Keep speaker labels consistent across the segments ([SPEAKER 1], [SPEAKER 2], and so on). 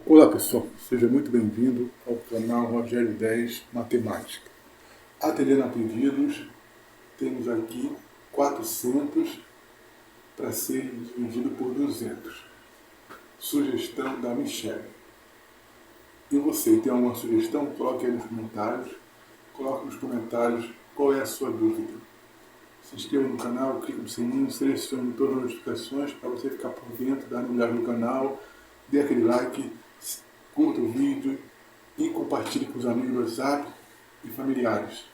[SPEAKER 1] Olá pessoal, seja muito bem-vindo ao canal Rogério 10 Matemática. Atendendo a pedidos, temos aqui 400 para ser dividido por 200. Sugestão da Michelle. E você tem alguma sugestão? Coloque aí nos comentários. Coloque nos comentários qual é a sua dúvida. Se inscreva no canal, clique no sininho, selecione todas as notificações para você ficar por dentro, dar no like no canal, dê aquele like, curta o vídeo e compartilhe com os amigos do WhatsApp e familiares.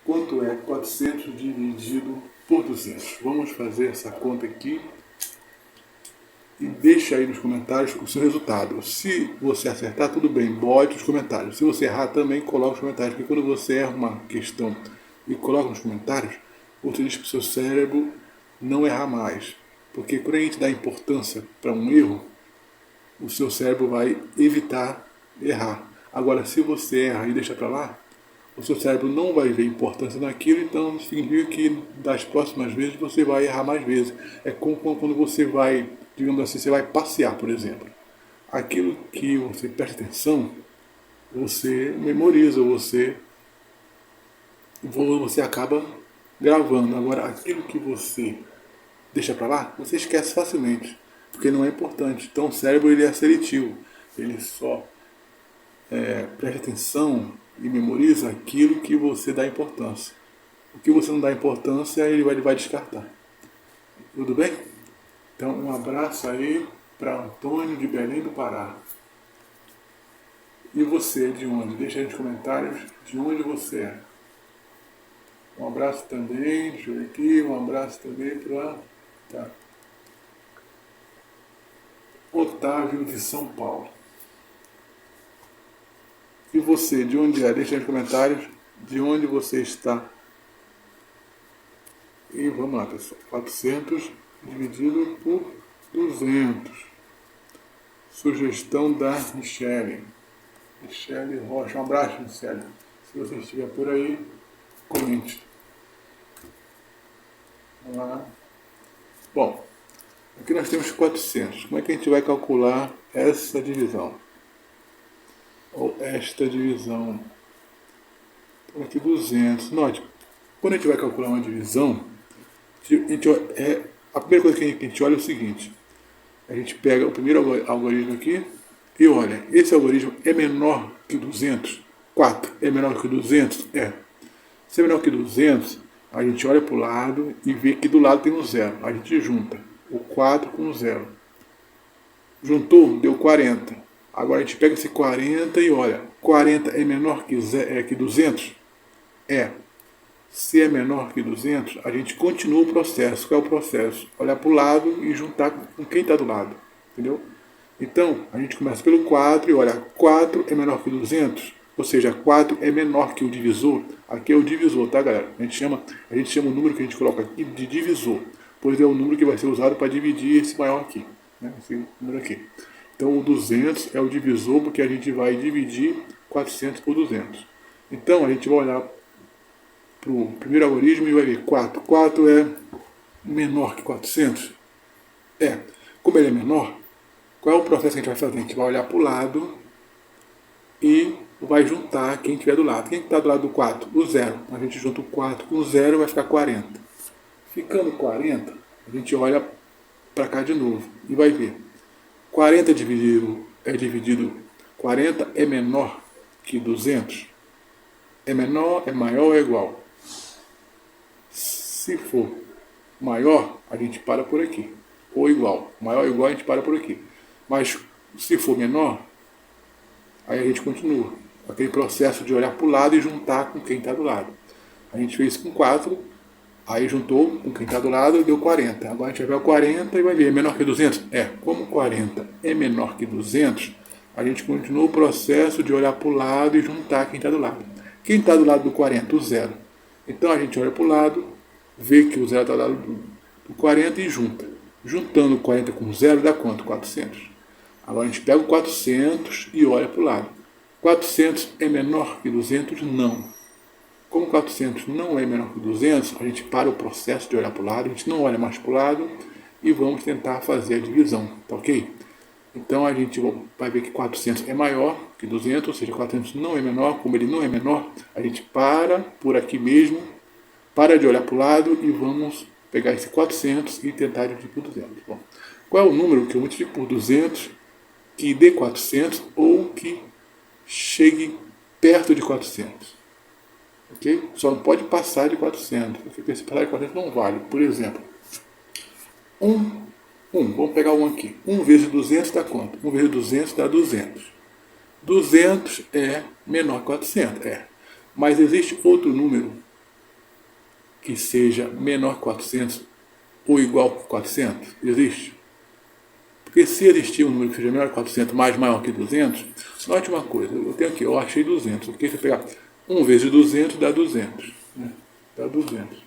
[SPEAKER 1] Quanto é 400 dividido por 200? Vamos fazer essa conta aqui e deixa aí nos comentários o seu resultado. Se você acertar, tudo bem, bote os comentários. Se você errar, também coloque os comentários, porque quando você erra uma questão e coloca nos comentários, você diz para o seu cérebro não errar mais. Porque quando a gente dá importância para um erro, o seu cérebro vai evitar errar. Agora, se você erra e deixa para lá, o seu cérebro não vai ver importância naquilo, então significa que das próximas vezes você vai errar mais vezes. É como quando você vai, digamos assim, você vai passear, por exemplo. Aquilo que você presta atenção, você memoriza, você acaba gravando. Agora, aquilo que você deixa para lá, você esquece facilmente, porque não é importante. Então o cérebro ele é seletivo, ele só presta atenção e memoriza aquilo que você dá importância. O que você não dá importância, ele vai descartar. Tudo bem? Então um abraço aí para Antônio de Belém do Pará. E você, de onde? Deixa aí nos comentários de onde você é. Um abraço também, deixa eu ver aqui, um abraço também para Otávio de São Paulo. E você, de onde é? Deixa aí nos comentários de onde você está. E vamos lá, pessoal. 400 dividido por 200. Sugestão da Michelle. Michelle Rocha. Um abraço, Michelle. Se você estiver por aí, comente. Vamos lá. Bom, aqui nós temos 400. Como é que a gente vai calcular essa divisão? Ou esta divisão? Então aqui 200. Note, quando a gente vai calcular uma divisão, a primeira coisa que a gente olha é o seguinte. A gente pega o primeiro algoritmo aqui e olha, esse algoritmo é menor que 200? 4 é menor que 200? É. Se é menor que 200, a gente olha para o lado e vê que do lado tem um zero. A gente junta o 4 com o zero. Juntou, deu 40. Agora a gente pega esse 40 e olha, 40 é menor que 200? É. Se é menor que 200, a gente continua o processo. Qual é o processo? Olhar para o lado e juntar com quem está do lado. Entendeu? Então, a gente começa pelo 4 e olha, 4 é menor que 200? Ou seja, 4 é menor que o divisor. Aqui é o divisor, tá, galera? A gente chama o número que a gente coloca aqui de divisor, pois é o número que vai ser usado para dividir esse maior aqui, né? Esse número aqui. Então, o 200 é o divisor, porque a gente vai dividir 400 por 200. Então, a gente vai olhar para o primeiro algoritmo e vai ver 4. 4 é menor que 400? É. Como ele é menor, qual é o processo que a gente vai fazer? A gente vai olhar para o lado e vai juntar quem estiver do lado. Quem está do lado do 4? O 0. A gente junta o 4 com o 0 e vai ficar 40. Ficando 40, a gente olha para cá de novo e vai ver. 40 dividido 40 é menor que 200? É menor, é maior ou é igual? Se for maior, a gente para por aqui. Ou igual. Maior ou igual, a gente para por aqui. Mas se for menor, aí a gente continua. Aquele processo de olhar para o lado e juntar com quem está do lado. A gente fez com 4, aí juntou com quem está do lado e deu 40. Agora a gente vai ver o 40 e vai ver, é menor que 200? É, como 40 é menor que 200, a gente continua o processo de olhar para o lado e juntar quem está do lado. Quem está do lado do 40? O 0. Então a gente olha para o lado, vê que o 0 está do lado do 40 e junta. Juntando 40 com 0 dá quanto? 400. Agora a gente pega o 400 e olha para o lado. 400 é menor que 200? Não. Como 400 não é menor que 200, a gente para o processo de olhar para o lado, a gente não olha mais para o lado e vamos tentar fazer a divisão, tá ok? Então a gente vai ver que 400 é maior que 200, ou seja, 400 não é menor. Como ele não é menor, a gente para por aqui mesmo, para de olhar para o lado e vamos pegar esse 400 e tentar dividir por 200. Bom, qual é o número que eu multiplico por 200 que dê 400 ou que chegue perto de 400? Ok? Só não pode passar de 400, porque se passar de 400 não vale. Por exemplo, 1, vamos pegar um aqui. 1 vezes 200 dá quanto? 1 vezes 200 dá 200. 200 é menor que 400, é. Mas existe outro número que seja menor que 400 ou igual que 400? Existe? Porque se existir um número que seja menor que 400, mas maior que 200, note uma coisa, eu tenho aqui, eu achei 200, ok? Se eu pegar 1 vezes 200 dá 200, né? Dá 200.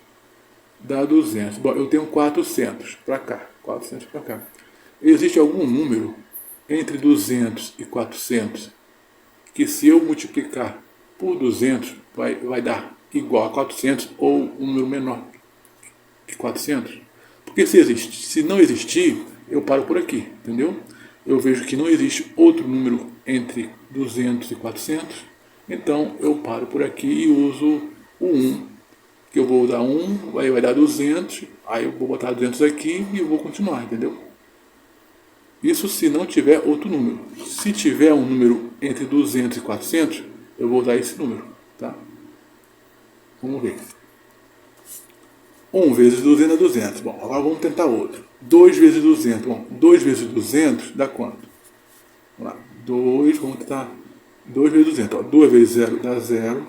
[SPEAKER 1] Dá 200. Bom, eu tenho 400 para cá, 400 para cá. Existe algum número entre 200 e 400 que se eu multiplicar por 200 vai dar igual a 400 ou um número menor que 400? Porque se não existir, eu paro por aqui, entendeu? Eu vejo que não existe outro número entre 200 e 400, então eu paro por aqui e uso o 1, que eu vou dar 1, aí vai dar 200, aí eu vou botar 200 aqui e eu vou continuar, entendeu? Isso se não tiver outro número. Se tiver um número entre 200 e 400, eu vou usar esse número, tá? Vamos ver. 1 vezes 200 é 200. Bom, agora vamos tentar outro. 2 vezes 200. Bom, 2 vezes 200 dá quanto? Vamos lá. 2, vamos tentar. 2 vezes 200. Ó, 2 vezes 0 dá 0.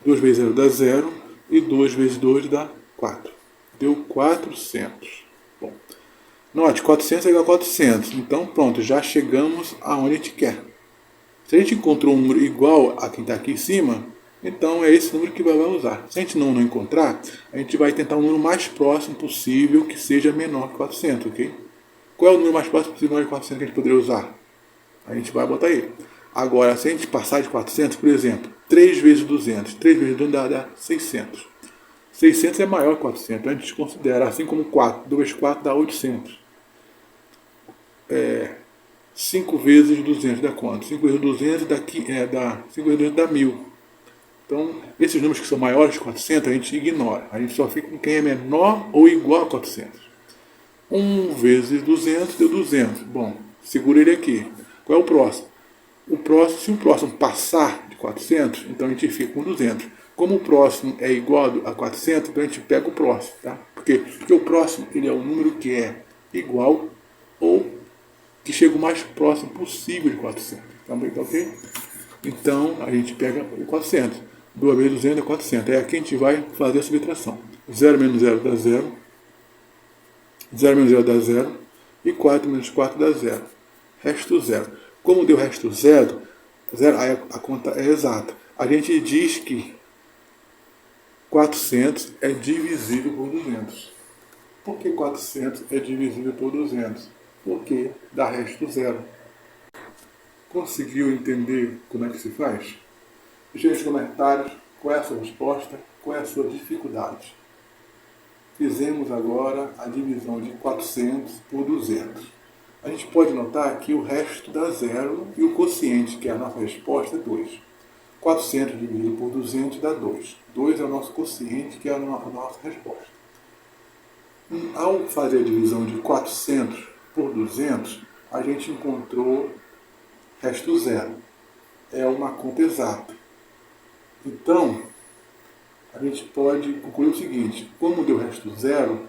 [SPEAKER 1] 2 vezes 0 dá 0. E 2 vezes 2 dá 4. Deu 400. Bom, note, 400 é igual a 400. Então, pronto, já chegamos aonde a gente quer. Se a gente encontrou um número igual a quem está aqui em cima, então é esse número que vai usar. Se a gente não encontrar, a gente vai tentar um número mais próximo possível que seja menor que 400, ok? Qual é o número mais próximo possível menor que 400 que a gente poderia usar? A gente vai botar ele. Agora, se a gente passar de 400, por exemplo, 3 vezes 200. 3 vezes 200 dá 600. 600 é maior que 400, então a gente considera, assim como 4. 2 vezes 4 dá 800. 5 vezes 200 dá quanto? 5 vezes 200 dá 5 vezes 200 dá 1000. Então, esses números que são maiores que 400 a gente ignora. A gente só fica com quem é menor ou igual a 400. 1 vezes 200 deu 200. Bom, segura ele aqui. Qual é o próximo? Se o próximo passar de 400, então a gente fica com 200. Como o próximo é igual a 400, então a gente pega o próximo, tá? Porque o próximo ele é o número que é igual ou que chega o mais próximo possível de 400. Tá ok? Então a gente pega o 400. 2 vezes 200 é 400. É aqui a gente vai fazer a subtração. 0 menos 0 dá 0. 0 menos 0 dá 0. E 4 menos 4 dá 0. Resto 0. Como deu resto 0, aí a conta é exata. A gente diz que 400 é divisível por 200. Por que 400 é divisível por 200? Porque dá resto 0. Conseguiu entender como é que se faz? Deixe nos comentários qual é a sua resposta, qual é a sua dificuldade. Fizemos agora a divisão de 400 por 200. A gente pode notar que o resto dá 0 e o quociente, que é a nossa resposta, é 2. 400 dividido por 200 dá 2. 2 é o nosso quociente, que é a nossa resposta. Ao fazer a divisão de 400 por 200, a gente encontrou resto 0. É uma conta exata. Então, a gente pode concluir o seguinte: como deu resto 0,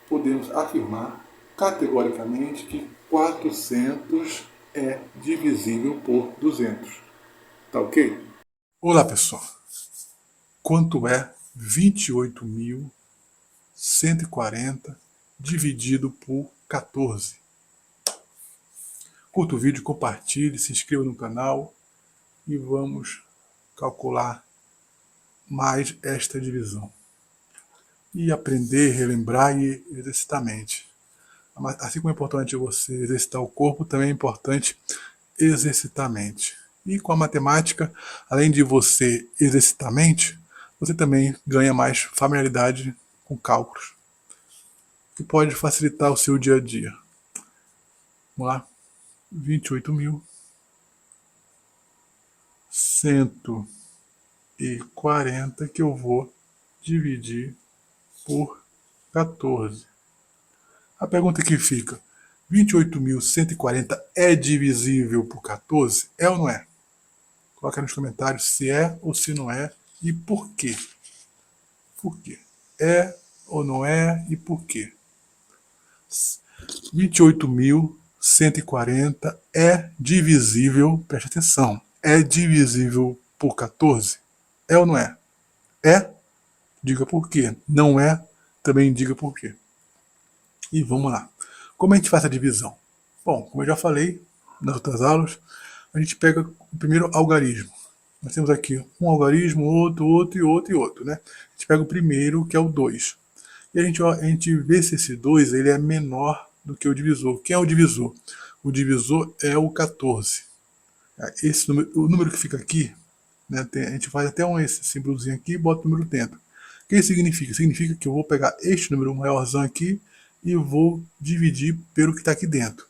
[SPEAKER 1] podemos afirmar categoricamente que 400 é divisível por 200. Tá ok? Olá, pessoal. Quanto é 28.140 dividido por 14? Curta o vídeo, compartilhe, se inscreva no canal e vamos calcular mais esta divisão. E aprender, relembrar e exercitar a mente. Assim como é importante você exercitar o corpo, também é importante exercitar a mente. E com a matemática, além de você exercitar a mente, você também ganha mais familiaridade com cálculos, que pode facilitar o seu dia a dia. Vamos lá? 28.140 que eu vou dividir por 14. A pergunta que fica: 28.140 é divisível por 14? É ou não é? Coloca aí nos comentários se é ou se não é e por quê. Por quê? É ou não é e por quê? 28.140 é divisível, preste atenção, é divisível por 14? É ou não é? É? Diga por quê. Não é? Também diga por quê. E vamos lá. Como a gente faz a divisão? Bom, como eu já falei nas outras aulas, a gente pega o primeiro algarismo. Nós temos aqui um algarismo, outro e outro, né? A gente pega o primeiro, que é o 2. E a gente vê se esse 2 ele é menor do que o divisor. Quem é o divisor? O divisor é o 14. Esse número, o número que fica aqui, né, a gente faz até esse símbolozinho aqui e bota o número dentro. O que isso significa? Significa que eu vou pegar este número maiorzão aqui e vou dividir pelo que está aqui dentro.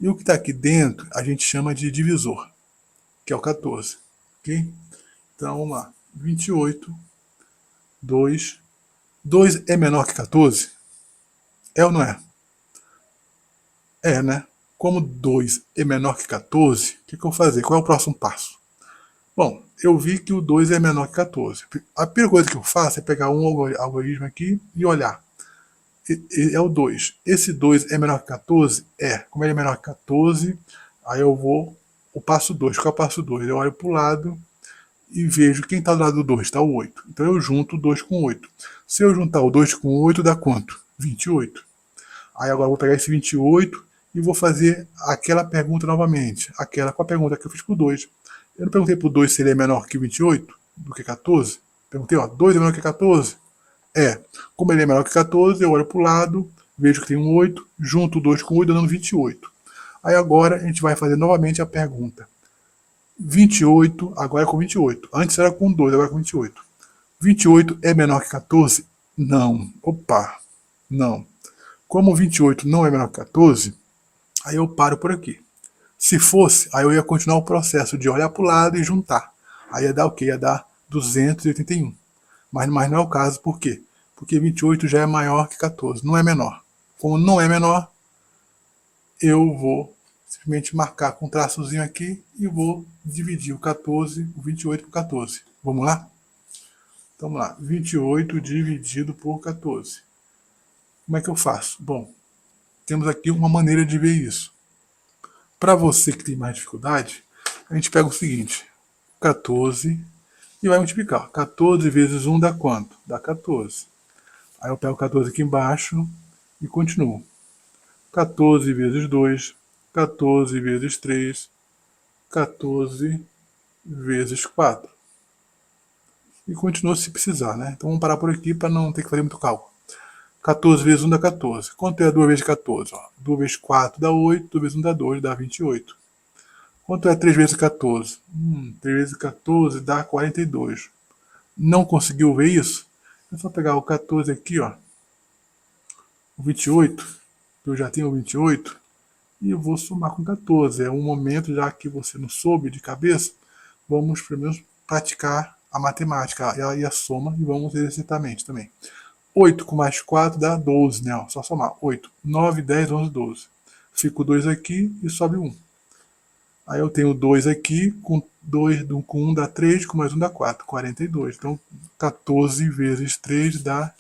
[SPEAKER 1] E o que está aqui dentro a gente chama de divisor, que é o 14. Ok? Então vamos lá. 28, 2. 2 é menor que 14? É ou não é? É, né? Como 2 é menor que 14, o que eu vou fazer? Qual é o próximo passo? Bom, eu vi que o 2 é menor que 14. A primeira coisa que eu faço é pegar um algoritmo aqui e olhar. É o 2. Esse 2 é menor que 14? É. Como ele é menor que 14, aí eu vou o passo 2. Qual é o passo 2? Eu olho para o lado e vejo quem está do lado do 2, está o 8. Então eu junto o 2 com o 8. Se eu juntar o 2 com o 8, dá quanto? 28. Aí agora eu vou pegar esse 28 e vou fazer aquela pergunta novamente. Qual a pergunta que eu fiz para o 2? Eu não perguntei para o 2 se ele é menor que 28, do que 14. Perguntei, 2 é menor que 14? É. Como ele é menor que 14, eu olho para o lado, vejo que tem um 8, junto o 2 com o 8, dando 28. Aí agora a gente vai fazer novamente a pergunta. 28, agora é com 28. Antes era com 2, agora é com 28. 28 é menor que 14? Não. Opa, não. Como 28 não é menor que 14, aí eu paro por aqui. Se fosse, aí eu ia continuar o processo de olhar para o lado e juntar. Aí ia dar o quê? Ia dar 281. Mas não é o caso, por quê? Porque 28 já é maior que 14, não é menor. Como não é menor, eu vou simplesmente marcar com um traçozinho aqui e vou dividir o 28 por 14. Vamos lá? Então vamos lá, 28 dividido por 14. Como é que eu faço? Bom, temos aqui uma maneira de ver isso. Para você que tem mais dificuldade, a gente pega o seguinte, 14 e vai multiplicar. 14 vezes 1 dá quanto? Dá 14. Aí eu pego 14 aqui embaixo e continuo. 14 vezes 2, 14 vezes 3, 14 vezes 4. E continuo se precisar, né? Então vamos parar por aqui para não ter que fazer muito cálculo. 14 vezes 1 dá 14. Quanto é 2 vezes 14? 2 vezes 4 dá 8, 2 vezes 1 dá 2, dá 28. Quanto é 3 vezes 14? 3 vezes 14 dá 42. Não conseguiu ver isso? É só pegar o 14 aqui, ó, o 28, eu já tenho o 28, e eu vou somar com 14. É um momento, já que você não soube de cabeça, vamos primeiro praticar a matemática e a soma, e vamos exercitar a mente também. 8 com mais 4 dá 12, né? Só somar. 8, 9, 10, 11, 12. Fica o 2 aqui e sobe 1. Aí eu tenho 2 aqui, com 1 dá 3, com mais 1 dá 4, 42. Então 14 vezes 3 dá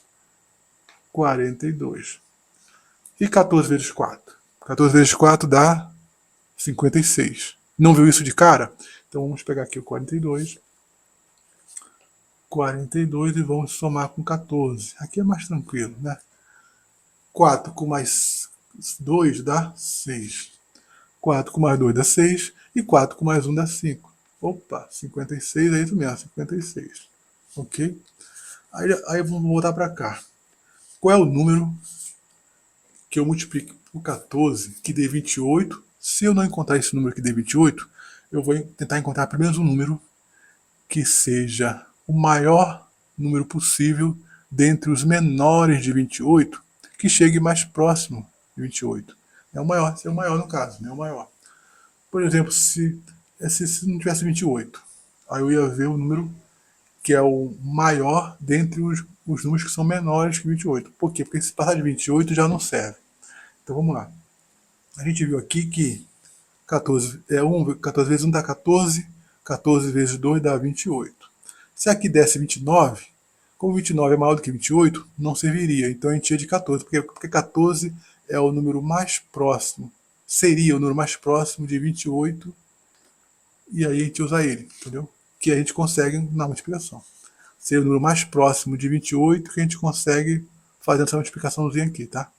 [SPEAKER 1] 42. E 14 vezes 4? 14 vezes 4 dá 56. Não viu isso de cara? Então vamos pegar aqui o 42. 42 e vamos somar com 14. Aqui é mais tranquilo, né? 4 com mais 2 dá 6. 4 com mais 2 dá 6. E 4 com mais 1 dá 5. Opa, 56 é isso mesmo, 56. Ok? Aí vamos voltar para cá. Qual é o número que eu multiplique por 14 que dê 28? Se eu não encontrar esse número que dê 28, eu vou tentar encontrar pelo menos um número que seja o maior número possível dentre os menores de 28, que chegue mais próximo de 28. É o maior, esse é o maior no caso, né? O maior. Por exemplo, se não tivesse 28, aí eu ia ver o número que é o maior dentre os números que são menores que 28. Por quê? Porque se passar de 28 já não serve. Então vamos lá. A gente viu aqui que 14 vezes 1 dá 14, 14 vezes 2 dá 28. Se aqui desse 29, como 29 é maior do que 28, não serviria. Então a gente ia de 14, porque 14 é o número mais próximo, seria o número mais próximo de 28, e aí a gente usa ele, entendeu? Que a gente consegue na multiplicação. Seria o número mais próximo de 28 que a gente consegue fazendo essa multiplicaçãozinha aqui, tá?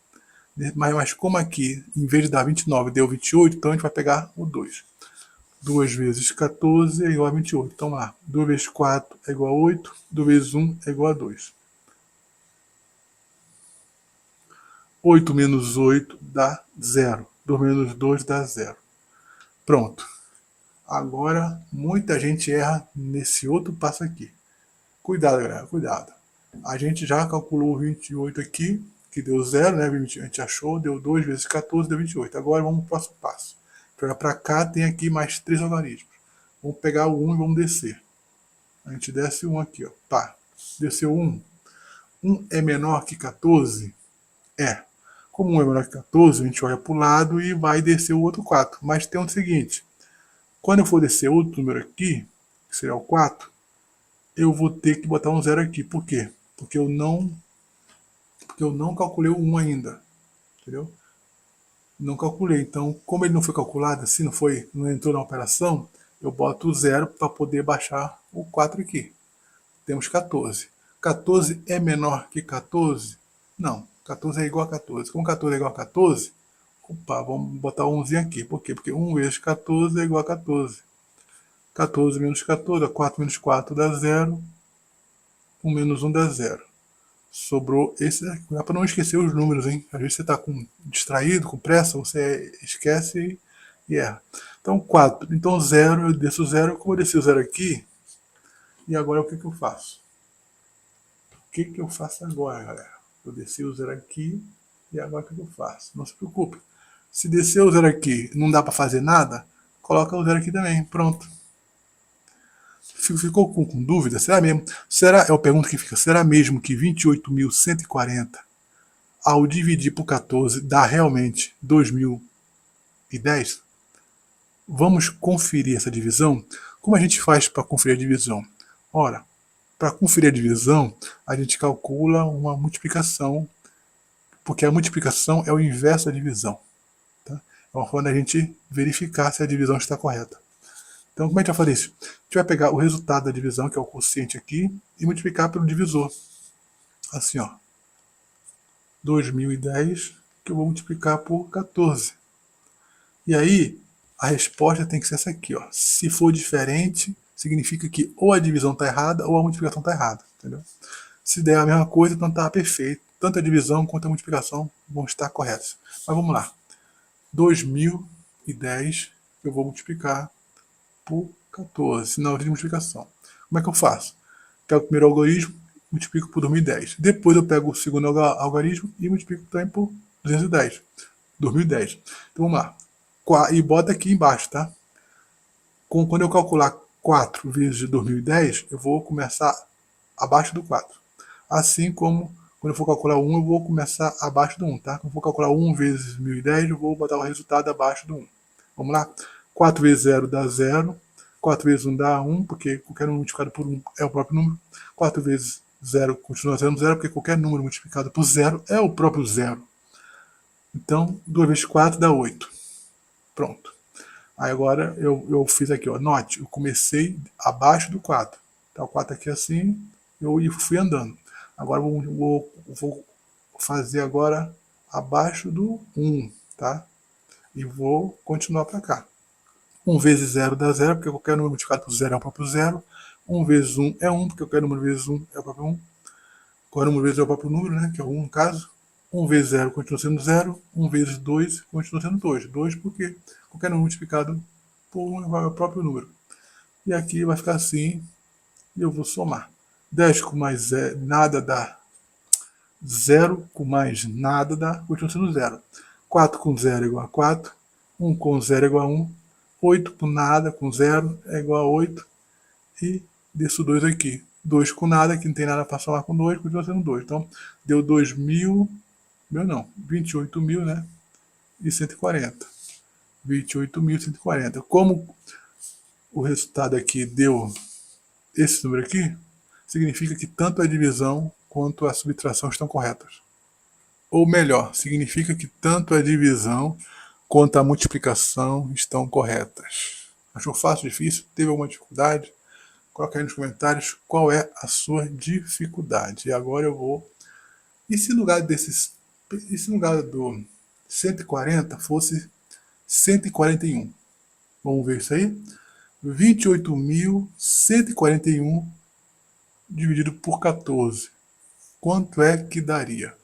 [SPEAKER 1] Mas como aqui, em vez de dar 29, deu 28, então a gente vai pegar o 2. 2 vezes 14 é igual a 28. Então lá, 2 vezes 4 é igual a 8, 2 vezes 1 é igual a 2. 8 menos 8 dá 0. 2 menos 2 dá 0. Pronto. Agora, muita gente erra nesse outro passo aqui. Cuidado, galera, cuidado. A gente já calculou 28 aqui, que deu 0, né? A gente achou, deu 2 vezes 14, deu 28. Agora vamos para o próximo passo. Para cá tem aqui mais 3 algarismos. Vamos pegar o 1 e vamos descer. A gente desce 1 aqui, ó. Tá, desceu 1. 1 é menor que 14? É. Como 1 é menor que 14, a gente olha para o lado e vai descer o outro 4. Mas tem o seguinte, quando eu for descer outro número aqui, que seria o 4, eu vou ter que botar um 0 aqui. Por quê? Porque eu não calculei o 1 ainda. Entendeu? Não calculei. Então, como ele não foi calculado, se não entrou na operação, eu boto o 0 para poder baixar o 4 aqui. Temos 14. 14 é menor que 14? Não. 14 é igual a 14. Como 14 é igual a 14, opa, vamos botar um 1 aqui. Por quê? Porque 1 vezes 14 é igual a 14. 14 menos 14, 4 menos 4 dá 0. 1 menos 1 dá 0. Sobrou esse aqui. Dá para não esquecer os números, hein? Às vezes você está distraído, com pressa, você esquece e erra. Então 4. Então 0, eu desço 0. Como eu desci o 0 aqui, e agora o que eu faço? O que eu faço agora, galera? Eu desci o 0 aqui, e agora o que eu faço? Não se preocupe. Se descer o 0 aqui não dá para fazer nada, coloca o 0 aqui também. Pronto. Ficou com dúvida? Será mesmo? É uma pergunta que fica. Será mesmo que 28.140 ao dividir por 14 dá realmente 2010? Vamos conferir essa divisão? Como a gente faz para conferir a divisão? Ora, para conferir a divisão, a gente calcula uma multiplicação, porque a multiplicação é o inverso da divisão. Tá? É uma forma da gente verificar se a divisão está correta. Então, como a gente vai fazer isso? A gente vai pegar o resultado da divisão, que é o quociente aqui, e multiplicar pelo divisor. Assim, ó. 2010, que eu vou multiplicar por 14. E aí, a resposta tem que ser essa aqui, ó. Se for diferente, significa que ou a divisão está errada ou a multiplicação está errada, entendeu? Se der a mesma coisa, então está perfeito. Tanto a divisão quanto a multiplicação vão estar corretas. Mas vamos lá. 2010, eu vou multiplicar por 14, na ordem de multiplicação. Como é que eu faço? Pego o primeiro algarismo, multiplico por 2010. Depois eu pego o segundo algarismo e multiplico também por 210. 2010. Então vamos lá. E bota aqui embaixo, tá? Quando eu calcular 4 vezes 2010, eu vou começar abaixo do 4. Assim como quando eu for calcular 1, eu vou começar abaixo do 1, tá? Quando eu for calcular 1 vezes 1010, eu vou botar o resultado abaixo do 1. Vamos lá? 4 vezes 0 dá 0. 4 vezes 1 dá 1, porque qualquer número multiplicado por 1 é o próprio número. 4 vezes 0 continua sendo 0, porque qualquer número multiplicado por 0 é o próprio 0. Então, 2 vezes 4 dá 8. Pronto. Aí agora eu fiz aqui, ó. Note, eu comecei abaixo do 4. Tá o 4 aqui assim, eu fui andando. Agora vou fazer agora abaixo do 1, tá? E vou continuar para cá. 1 vezes 0 dá 0, porque qualquer número multiplicado por 0 é o próprio 0. 1 vezes 1 é 1, porque qualquer número vezes 1 é o próprio 1. Qualquer número vezes é o próprio número, né? Que é o 1 no caso. 1 vezes 0 continua sendo 0. 1 vezes 2 continua sendo 2. 2 porque qualquer número multiplicado por 1 é o próprio número. E aqui vai ficar assim. E eu vou somar. 10 com mais nada dá 0, com mais nada dá, continua sendo 0. 4 com 0 é igual a 4. 1 com 0 é igual a 1. 8 com nada, com 0, é igual a 8. E desço 2 aqui. 2 com nada, que não tem nada para somar com 2, continua sendo 2. Então, deu 2.000, meu não, 28.000, né? E 140. 28.140. Como o resultado aqui deu esse número aqui, significa que tanto a divisão quanto a subtração estão corretas. Ou melhor, significa que tanto a divisão quanto a multiplicação estão corretas. Achou fácil, difícil? Teve alguma dificuldade? Coloca aí nos comentários qual é a sua dificuldade. E agora eu vou... E se no lugar do 140 fosse 141? Vamos ver isso aí? 28.141 dividido por 14. Quanto é que daria?